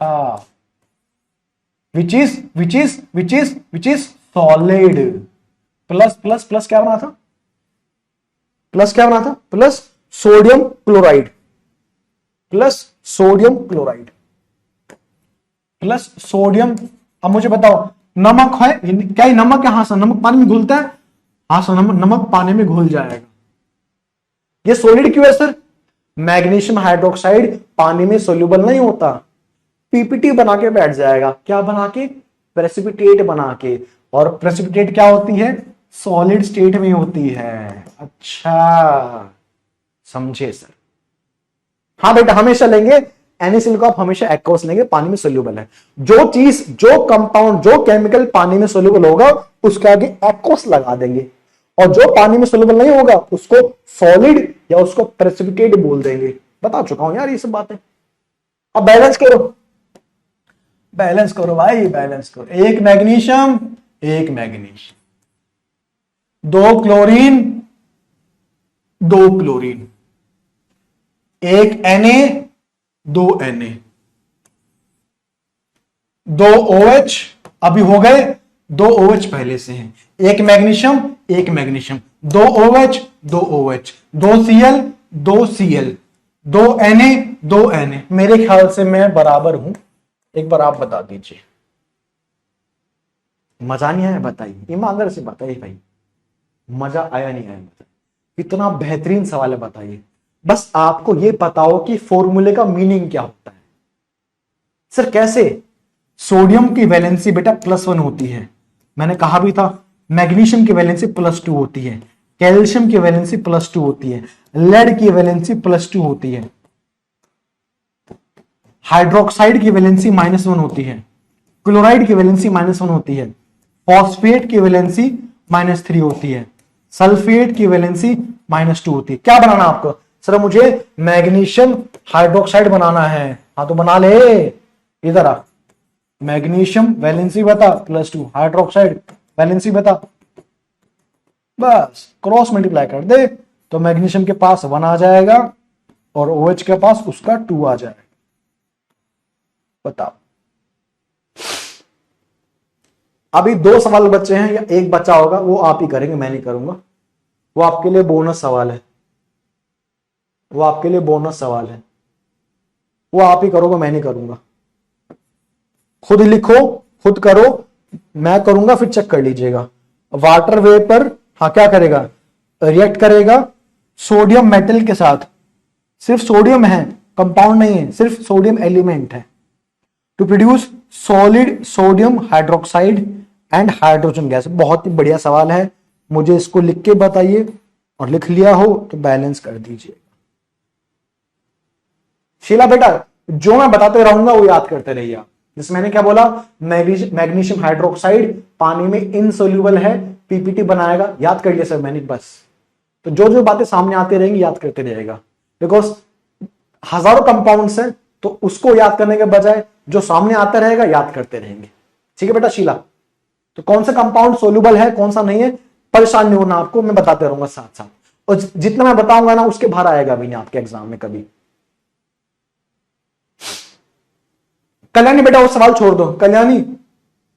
अच्छा, which is solid. Plus plus plus क्या बना था, प्लस क्या बना था, plus sodium chloride, plus sodium chloride, plus sodium. अब मुझे बताओ नमक है क्या, ये नमक है, हाँ सर नमक पानी में घुलता है, हाँ सर नमक पानी में घुल जाएगा। ये सॉलिड क्यों है सर, मैग्नीशियम हाइड्रोक्साइड पानी में सोल्यूबल नहीं होता, पीपीटी बना के बैठ जाएगा, क्या बना के, प्रेसिपिटेट बना के। और प्रेसिपिटेट क्या होती है, सॉलिड स्टेट में होती है। अच्छा समझे सर। हाँ बेटा हमेशा लेंगे NaCl को, आप हमेशा एक्वस लेंगे, पानी में सोल्यूबल है। जो चीज, जो कंपाउंड, जो केमिकल पानी में सोल्यूबल होगा उसके आगे एक्वस लगा देंगे, और जो पानी में सोल्यूबल नहीं होगा उसको सॉलिड या उसको प्रेसिपिटेट बोल देंगे। बता चुका हूं यार ये सब बातें। अब बैलेंस करो, बैलेंस करो भाई, बैलेंस करो। एक मैग्नीशियम, एक मैग्नीशियम, दो क्लोरीन, दो क्लोरीन, एक Na, दो Na, दो OH अभी हो गए, दो OH पहले से हैं, एक मैग्नीशियम, एक मैग्नीशियम, दो OH, दो OH, दो Cl, दो Cl, दो Na, दो Na। मेरे ख्याल से मैं बराबर हूं, एक बार आप बता दीजिए। मजा नहीं आया बताइए, ईमानदार से बताइए भाई, मजा आया नहीं आया बताइए, इतना बेहतरीन सवाल है बताइए। बस आपको यह बताओ कि फॉर्मूले का मीनिंग क्या होता है। सर कैसे, सोडियम की वैलेंसी बेटा +1 होती है, मैंने कहा भी था। मैग्नीशियम की वैलेंसी +2 होती है, कैल्शियम की वैलेंसी +2 होती है, लेड की वैलेंसी +2 होती है, हाइड्रोक्साइड की वैलेंसी -1 होती है, क्लोराइड की वैलेंसी -1 होती है, फॉस्फेट की वैलेंसी -3 होती है, सल्फेट की वैलेंसी -2 होती है। क्या बनाना आपको, सर मुझे मैग्नीशियम हाइड्रोक्साइड बनाना है, हाँ तो बना ले, इधर आ, मैग्नीशियम वैलेंसी बता +2, हाइड्रोक्साइड वैलेंसी बता, बस क्रॉस मल्टीप्लाई कर दे तो मैग्नीशियम के पास 1 आ जाएगा और OH के पास उसका 2 आ जाएगा। बताओ, अभी 2 सवाल बचे हैं या एक बचा होगा, वो आप ही करेंगे, मैं नहीं करूंगा, वो आपके लिए बोनस सवाल है, वो आपके लिए बोनस सवाल है, वो आप ही करोगे, मैं नहीं करूंगा। खुद लिखो, खुद करो, मैं करूंगा फिर चेक कर लीजिएगा। वाटर वेपर, हाँ क्या करेगा, रिएक्ट करेगा सोडियम मेटल के साथ, सिर्फ सोडियम है, कंपाउंड नहीं है, सिर्फ सोडियम एलिमेंट है, to produce solid sodium hydroxide and hydrogen gas. बहुत ही बढ़िया सवाल है, मुझे इसको लिख के बताइए, और लिख लिया हो तो बैलेंस कर दीजिए। शीला बेटा जो मैं बताते रहूंगा वो याद करते रहिए आप। जैसे मैंने क्या बोला, मैग्नीशियम हाइड्रोक्साइड पानी में इनसोल्यूबल है, पीपीटी बनाएगा, याद कर लिया सर मैंने बस। तो जो जो बातें सामने आती रहेंगी याद करते रहेगा, बिकॉज हजारों कंपाउंड्स हैं, तो उसको याद करने के बजाय जो सामने आता रहेगा याद करते रहेंगे। ठीक है बेटा शीला, तो कौन सा कंपाउंड सोल्यूबल है कौन सा नहीं है परेशान नहीं होना आपको, मैं बताते रहूंगा साथ साथ, और जितना मैं बताऊंगा ना उसके बाहर आएगा भी नहीं आपके एग्जाम में कभी। कल्याणी बेटा वो सवाल छोड़ दो, कल्याणी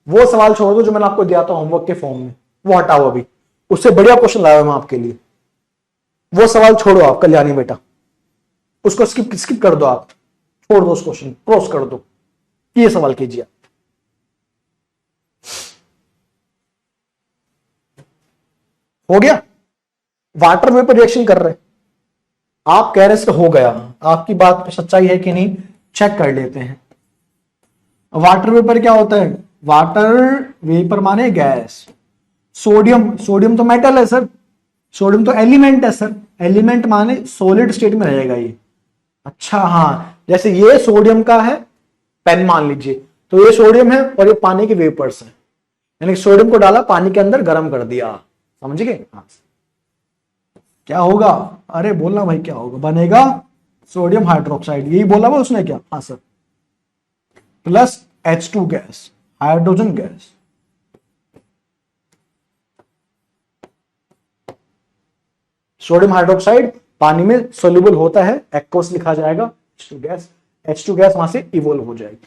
वो सवाल छोड़ दो जो मैंने आपको दिया था होमवर्क के फॉर्म में, वो हटाओ अभी, उससे बढ़िया क्वेश्चन लाया मैं आपके लिए, वो सवाल छोड़ो आप कल्याणी बेटा, उसको स्किप स्किप कर दो आप, छोड़ दो उस क्वेश्चन, क्रॉस कर दो, ये सवाल कीजिए आप। हो गया, वाटर वेपर रिएक्शन कर रहे, आप कह रहे हो गया, आपकी बात पे सच्चाई है कि नहीं चेक कर लेते हैं। वाटर वेपर क्या होता है, वाटर वेपर माने गैस, सोडियम, सोडियम तो मेटल है सर, सोडियम तो एलिमेंट है सर, एलिमेंट माने सॉलिड स्टेट में रहेगा ये। अच्छा हाँ, जैसे ये सोडियम का है पेन मान लीजिए, तो ये सोडियम है और ये पानी के वेपर्स हैं, यानी सोडियम को डाला पानी के अंदर गर्म कर दिया, समझ गए। हाँ क्या होगा, अरे बोलना भाई क्या होगा, बनेगा सोडियम हाइड्रोक्साइड, यही बोला हुआ उसने क्या, हाँ sir, plus H2 gas, hydrogen gas, sodium hydroxide पानी में सोल्यूबल होता है, एक्वस लिखा जाएगा, H2 गैस, H2 गैस वहां से इवोल्व हो जाएगी।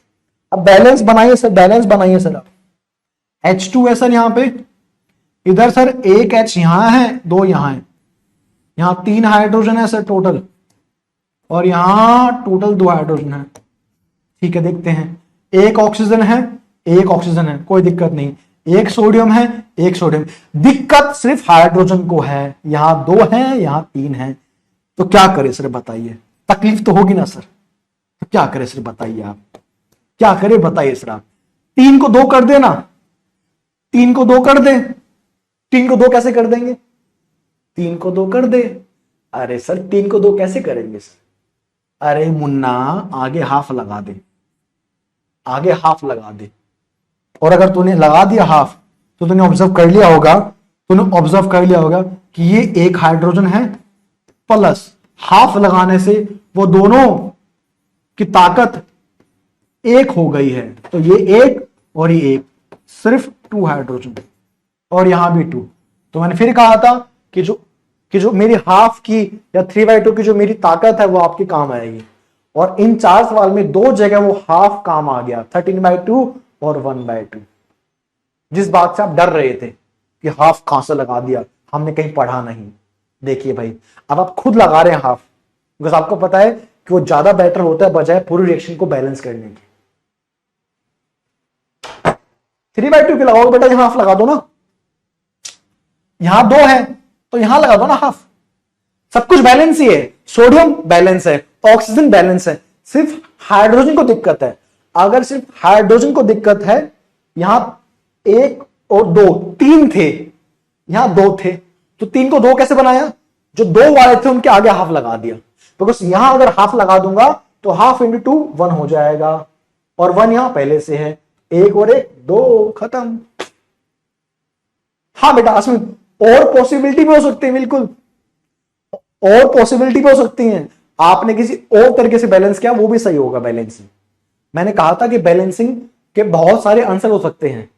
अब बैलेंस बनाइए सर, बैलेंस बनाइए सर। H2 है सर यहाँ पे, इधर सर एक H यहां है, दो यहां है, यहां 3 हाइड्रोजन है सर टोटल, और यहां टोटल 2 हाइड्रोजन है। ठीक है, देखते हैं। एक ऑक्सीजन है, एक ऑक्सीजन है, कोई दिक्कत नहीं। एक सोडियम है, एक सोडियम। दिक्कत सिर्फ हाइड्रोजन को है, यहां 2 है, यहां 3 है। तो क्या करें सर बताइए, तकलीफ तो होगी ना सर। तो क्या करें सर बताइए, आप क्या करें बताइए सर। आप 3 को 2 कर देना, 3 को 2 कर दे। 3 को 2 कैसे कर देंगे, 3 को 2 कर दे। अरे सर 3 को 2 कैसे करेंगे सर। अरे मुन्ना, आगे हाफ लगा दे, आगे हाफ लगा दे। और अगर तूने लगा दिया हाफ, तो तूने ऑब्जर्व कर लिया होगा, कि ये एक हाइड्रोजन है, प्लस हाफ लगाने से वो दोनों की ताकत एक हो गई है। तो ये एक और ये एक, सिर्फ 2 हाइड्रोजन, और यहां भी 2। तो मैंने फिर कहा था कि जो मेरी हाफ की या 3/2 की जो मेरी ताकत है वो आपके काम आएगी। और इन 4 सवाल में 2 जगह वो हाफ काम आ गया, 13/2 और 1/2। जिस बात से आप डर रहे थे कि हाफ कहां से लगा दिया, हमने कहीं पढ़ा नहीं। देखिए भाई, अब आप खुद लगा रहे हैं हाफ, बिकॉज आपको पता है कि वो ज्यादा बेटर होता है बजाय पूरी रिएक्शन को बैलेंस करने के। 3/2 के लगाओगे बेटा, यहां हाफ लगा दो ना। यहां 2 है तो यहां लगा दो ना हाफ। सब कुछ बैलेंस ही है, सोडियम बैलेंस है, ऑक्सीजन बैलेंस है, सिर्फ हाइड्रोजन को दिक्कत है। अगर सिर्फ हाइड्रोजन को दिक्कत है, यहां 1 और 2, 3 थे, यहां 2 थे, तो 3 को 2 कैसे बनाया, जो 2 वाले थे उनके आगे हाफ लगा दिया। बिकॉज यहां अगर हाफ लगा दूंगा तो हाफ इंटू 2 1 हो जाएगा, और 1 यहां पहले से है, 1 और 1 2, खत्म। हाँ बेटा असमित, और पॉसिबिलिटी भी हो सकती है, बिल्कुल और पॉसिबिलिटी भी हो सकती है। आपने किसी और तरीके से बैलेंस किया, वो भी सही होगा बैलेंसिंग। मैंने कहा था कि बैलेंसिंग के बहुत सारे आंसर हो सकते हैं,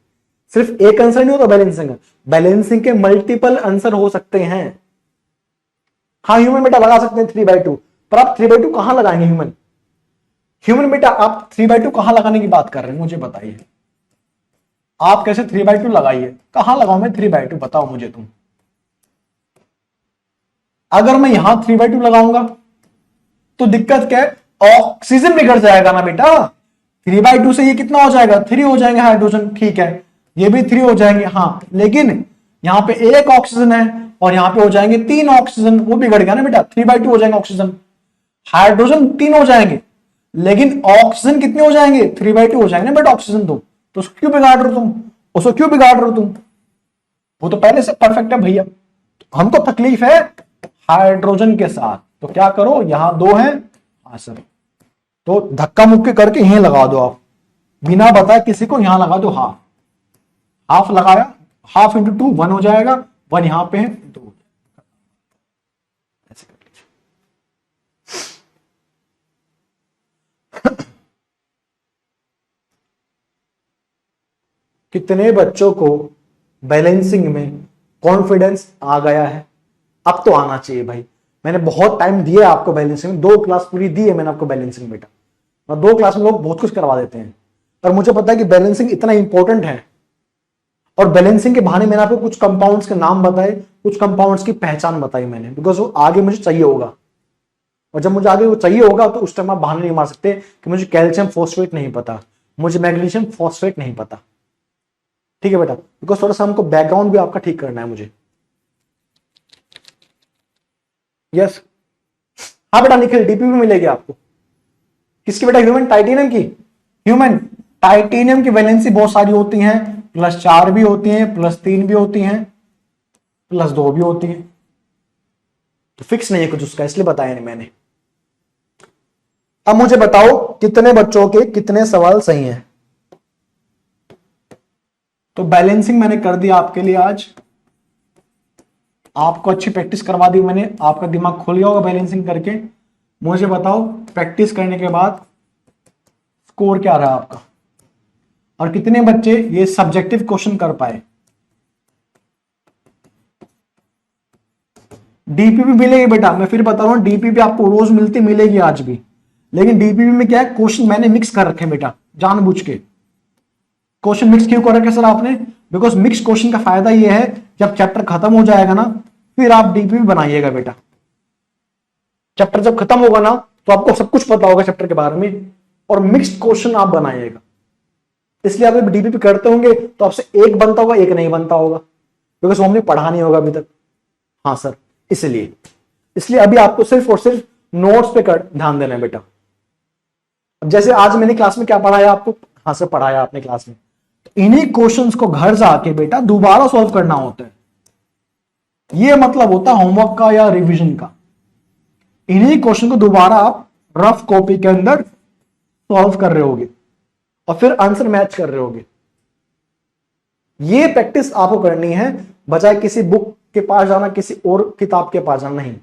सिर्फ एक आंसर नहीं होता बैलेंसिंग। बैलेंसिंग के मल्टीपल आंसर हो सकते हैं। हाँ ह्यूमन बेटा लगा सकते हैं 3/2, पर आप 3/2 कहां लगाएंगे ह्यूमन। ह्यूमन बेटा आप 3/2 कहां लगाने की बात कर रहे हैं, मुझे बताइए। आप कैसे 3/2 लगाइए, कहां लगाऊं मैं 3/2, बताओ मुझे तुम। अगर मैं यहां 3/2 लगाऊंगा तो दिक्कत क्या है, ऑक्सीजन बिगड़ जाएगा ना बेटा। 3/2 से ये कितना हो जाएगा, 3 हो जाएंगे हाइड्रोजन, ठीक है, ये भी 3 हो जाएंगे। हाँ लेकिन यहां पे एक ऑक्सीजन है और यहां पे हो जाएंगे 3 ऑक्सीजन, वो बिगड़ गया ना बेटा, 3/2 हो जाएंगे ऑक्सीजन। हाइड्रोजन 3 हो जाएंगे, लेकिन ऑक्सीजन कितने हो जाएंगे, 3/2 हो जाएंगे ना बेटा ऑक्सीजन। तो उसको क्यों बिगाड़ रहे हो तुम, उसको क्यों बिगाड़ रहे हो तुम, वो तो पहले से परफेक्ट है भैया। हमको तकलीफ है हाइड्रोजन के साथ, तो क्या करो, यहां 2 है। हाँ सर, तो धक्का मुक्की करके यहीं लगा दो आप, बिना बताए किसी को, यहां लगा दो हाफ। हाफ लगाया, हाफ इंटू 2 1 हो जाएगा, 1 यहां पे है, 2 ऐसे कर लीजिए। कितने बच्चों को बैलेंसिंग में कॉन्फिडेंस आ गया है, अब तो आना चाहिए भाई। मैंने बहुत टाइम दिया आपको बैलेंसिंग में, 2 क्लास पूरी दी है मैंने आपको बैलेंसिंग बेटा, और 2 क्लास में लोग बहुत कुछ करवा देते हैं, पर मुझे पता है कि बैलेंसिंग इतना इंपॉर्टेंट है। और बैलेंसिंग के बहाने मैंने आपको कुछ कंपाउंड्स के नाम बताए, कुछ कंपाउंड्स की पहचान बताई मैंने, बिकॉज वो आगे मुझे चाहिए होगा। और जब मुझे आगे वो चाहिए होगा तो उस टाइम आप बहाने नहीं मार सकते कि मुझे कैल्शियम फॉस्फेट नहीं पता, मुझे मैग्नीशियम फॉस्फेट नहीं पता। ठीक है बेटा, बिकॉज थोड़ा सा हमको बैकग्राउंड भी आपका ठीक करना है मुझे। यस हाँ बेटा निखिल, डीपी भी मिलेगी आपको। किसकी बेटा, ह्यूमन टाइटेनियम की। ह्यूमन टाइटेनियम की वैलेंसी बहुत सारी होती हैं, +4 भी होती हैं, +3 भी होती हैं, +2 भी होती हैं, तो फिक्स नहीं है कुछ उसका, इसलिए बताया नहीं मैंने। अब मुझे बताओ कितने बच्चों के कितने सवाल सही हैं। तो बैलेंसिंग मैंने कर दिया आपके लिए आज, आपको अच्छी प्रैक्टिस करवा दी मैंने, आपका दिमाग खुल गया होगा बैलेंसिंग करके। मुझे बताओ प्रैक्टिस करने के बाद स्कोर क्या रहा आपका, और कितने बच्चे ये सब्जेक्टिव क्वेश्चन कर पाए। डीपी भी मिलेगी बेटा, मैं फिर बता रहा हूं, डीपी भी आपको रोज मिलेगी आज भी। लेकिन डीपीपी में क्या है, क्वेश्चन मैंने मिक्स कर रखे हैं बेटा, जानबूझ के क्वेश्चन मिक्स क्यों कर रखे सर आपने? बिकॉज मिक्स क्वेश्चन का फायदा ये है, जब चैप्टर खत्म हो जाएगा ना, फिर आप डीपीपी बनाइएगा बेटा। चैप्टर जब खत्म होगा ना, तो आपको सब कुछ पता होगा चैप्टर के बारे में, और मिक्स्ड क्वेश्चन आप बनाइएगा। इसलिए आप जब डीपीपी करते होंगे तो आपसे एक बनता होगा, एक नहीं बनता होगा, बिकॉज हमने पढ़ा नहीं होगा अभी तक। हाँ सर, इसलिए अभी आपको सिर्फ और सिर्फ नोट्स पे ध्यान देना है बेटा। अब जैसे आज मैंने क्लास में क्या पढ़ाया आपको? हाँ सर, पढ़ाया आपने क्लास में, तो इन्हीं क्वेश्चंस को घर जाके बेटा दोबारा सॉल्व करना होता है। ये मतलब होता है होमवर्क का या रिवीजन का। इन्हीं क्वेश्चन को दोबारा आप रफ कॉपी के अंदर सॉल्व कर रहे होगे और फिर आंसर मैच कर रहे होगे। ये प्रैक्टिस आपको करनी है, बजाय किसी बुक के पास जाना, किसी और किताब के पास जाना नहीं।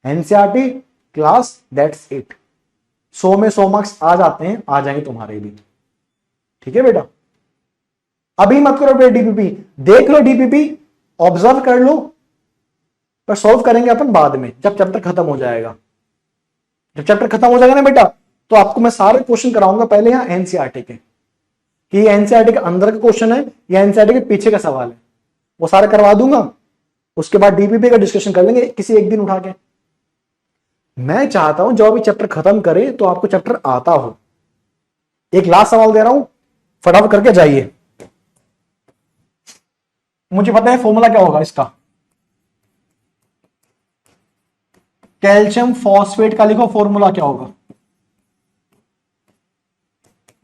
NCERT class, that's it. 100 में 100 मार्क्स आ जाते हैं, आ जाएंगे तुम्हारे भी। ठीक है बेटा, अभी मत करो बेटा डीपीपी, देख लो डीपीपी, ऑब्जर्व कर लो, पर सॉल्व करेंगे अपन बाद में, जब चैप्टर खत्म हो जाएगा। जब चैप्टर खत्म हो जाएगा ना बेटा, तो आपको मैं सारे क्वेश्चन कराऊंगा पहले यहां एनसीईआरटी के, कि ये एनसीईआरटी के अंदर का क्वेश्चन है या एनसीईआरटी के पीछे का सवाल है, वो सारे करवा दूंगा। उसके बाद डीपीपी का डिस्कशन कर लेंगे किसी एक दिन उठा के। मैं चाहता हूं जब अभी चैप्टर खत्म करे तो आपको चैप्टर आता हो। एक लास्ट सवाल दे रहा हूं, फटाफट करके जाइए। मुझे पता है फॉर्मूला क्या होगा इसका। कैल्शियम फॉस्फेट का लिखो, फॉर्मूला क्या होगा?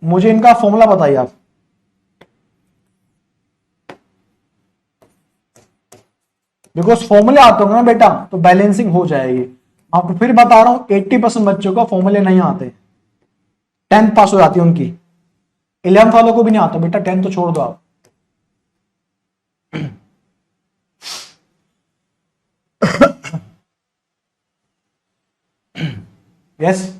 मुझे इनका फॉर्मूला बताइए आप। बिकॉज फॉर्मूले आते होंगे ना बेटा, तो बैलेंसिंग हो जाएगी। आपको फिर बता रहा हूं 80% बच्चों को फॉर्मूले नहीं आते, 10th पास हो जाती है उनकी। 11th वालों को भी नहीं आता बेटा, 10th तो छोड़ दो आप। यस,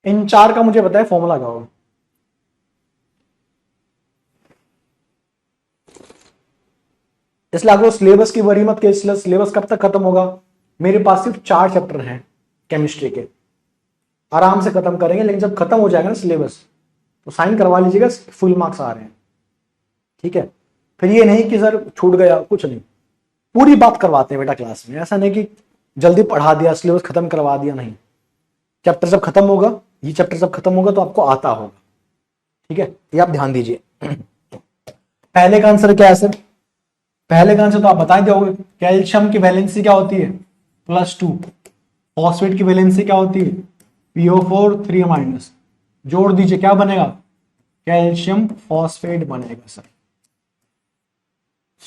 इन चार का मुझे बताए फॉर्मूला क्या होगा। इसलिए आपको सिलेबस की वरी मत के, सिलेबस कब तक खत्म होगा? मेरे पास सिर्फ 4 चैप्टर हैं केमिस्ट्री के, आराम से खत्म करेंगे। लेकिन जब खत्म हो जाएगा ना सिलेबस, तो साइन करवा लीजिएगा, फुल मार्क्स आ रहे हैं। ठीक है, फिर ये नहीं कि सर छूट गया, कुछ नहीं, पूरी बात करवाते हैं बेटा क्लास में। ऐसा नहीं कि जल्दी पढ़ा दिया, सिलेबस खत्म करवा दिया, नहीं। चैप्टर जब खत्म होगा, ये चैप्टर जब खत्म होगा तो आपको आता होगा। ठीक है, ये आप ध्यान दीजिए। पहले का आंसर क्या है सर? पहले का आंसर तो आप बता ही दोगे। कैल्शियम की वैलेंसी क्या होती है? +2। फॉस्फेट की वैलेंसी क्या होती है? PO4 3-। जोड़ दीजिए, क्या बनेगा? कैल्शियम फॉस्फेट बनेगा सर।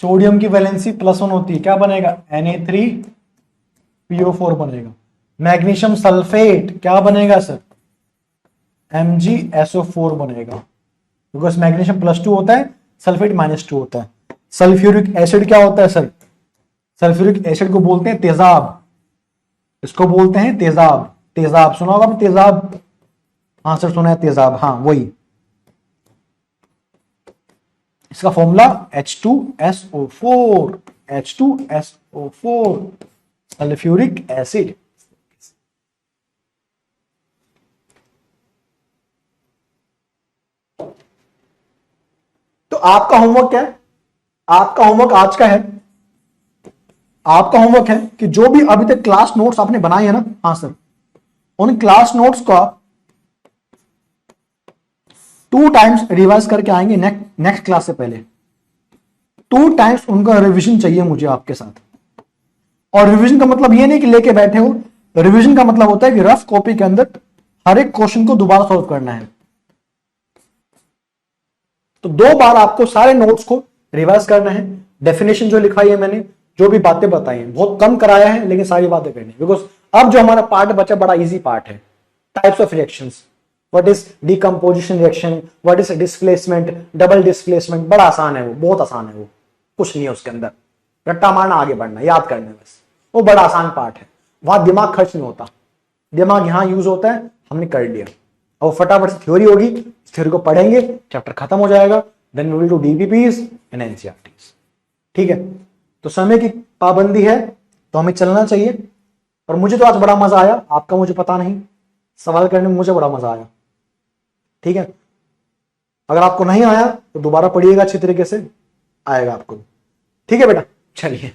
सोडियम की वैलेंसी +1 होती है, क्या बनेगा? Na3PO4 बनेगा। मैग्नीशियम सल्फेट क्या बनेगा सर? MgSO4 बनेगा, बिकॉज मैग्नीशियम +2 होता है, सल्फेट -2 होता है। सल्फ्यूरिक एसिड क्या होता है सर? सल्फ्यूरिक एसिड को बोलते हैं तेजाब, इसको बोलते हैं तेजाब। तेजाब सुना होगा आपने, तेजाब? हाँ सर सुना है तेजाब, हाँ वही। इसका formula H2SO4, H2SO4, sulphuric acid. तो आपका होमवर्क क्या है? आपका होमवर्क आज का है, आपका होमवर्क है कि जो भी अभी तक क्लास नोट्स आपने बनाए हैं ना, हाँ सर, उन क्लास नोट्स को आप 2 टाइम्स रिवाइज करके आएंगे नेक्स्ट क्लास से पहले। 2 टाइम्स उनका रिवीजन चाहिए मुझे आपके साथ। और रिवीजन का मतलब ये नहीं कि लेके बैठे हो, रिवीजन का मतलब होता है कि रफ कॉपी के अंदर हर एक क्वेश्चन को दोबारा सॉल्व करना है। तो 2 बार आपको सारे नोट्स को रिवाइज करना है। डेफिनेशन जो लिखाई है मैंने, जो भी बातें बताई हैं, बहुत कम कराया है, लेकिन सारी बातें करनी है। बिकॉज अब जो हमारा पार्ट बचा, बड़ा इजी पार्ट है। Types of reactions, what is decomposition reaction, what is displacement, double displacement, बड़ा आसान है वो, बहुत आसान है वो, कुछ नहीं है उसके अंदर। रट्टा मारना, आगे बढ़ना, याद करना है बस। वो बड़ा आसान पार्ट है, वहां दिमाग खर्च नहीं होता, दिमाग यहां यूज होता है, हमने कर लिया। और फटाफट से थ्योरी होगी, थ्योरी को पढ़ेंगे, चैप्टर खत्म हो जाएगा, then we will do DPPs and NCERTs. ठीक है, तो समय की पाबंदी है तो हमें चलना चाहिए। और मुझे तो आज बड़ा मजा आया, आपका मुझे पता नहीं, सवाल करने में मुझे बड़ा मजा आया। ठीक है, अगर आपको नहीं आया तो दोबारा पढ़िएगा अच्छी तरीके से, आएगा आपको। ठीक है बेटा, चलिए,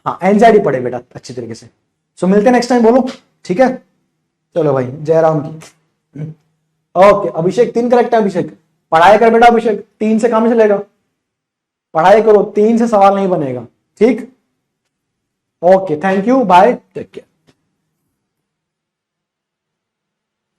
हाँ एंजाइटी पढ़े बेटा अच्छी तरीके से। सो मिलते हैं नेक्स्ट टाइम, बोलो ठीक है। चलो भाई, जय राम की। ओके अभिषेक, 3 करेक्ट है अभिषेक, पढ़ाई कर बेटा अभिषेक, 3 से काम नहीं चलेगा, पढ़ाई करो, 3 से सवाल नहीं बनेगा। ठीक, okay thank you, bye, take care.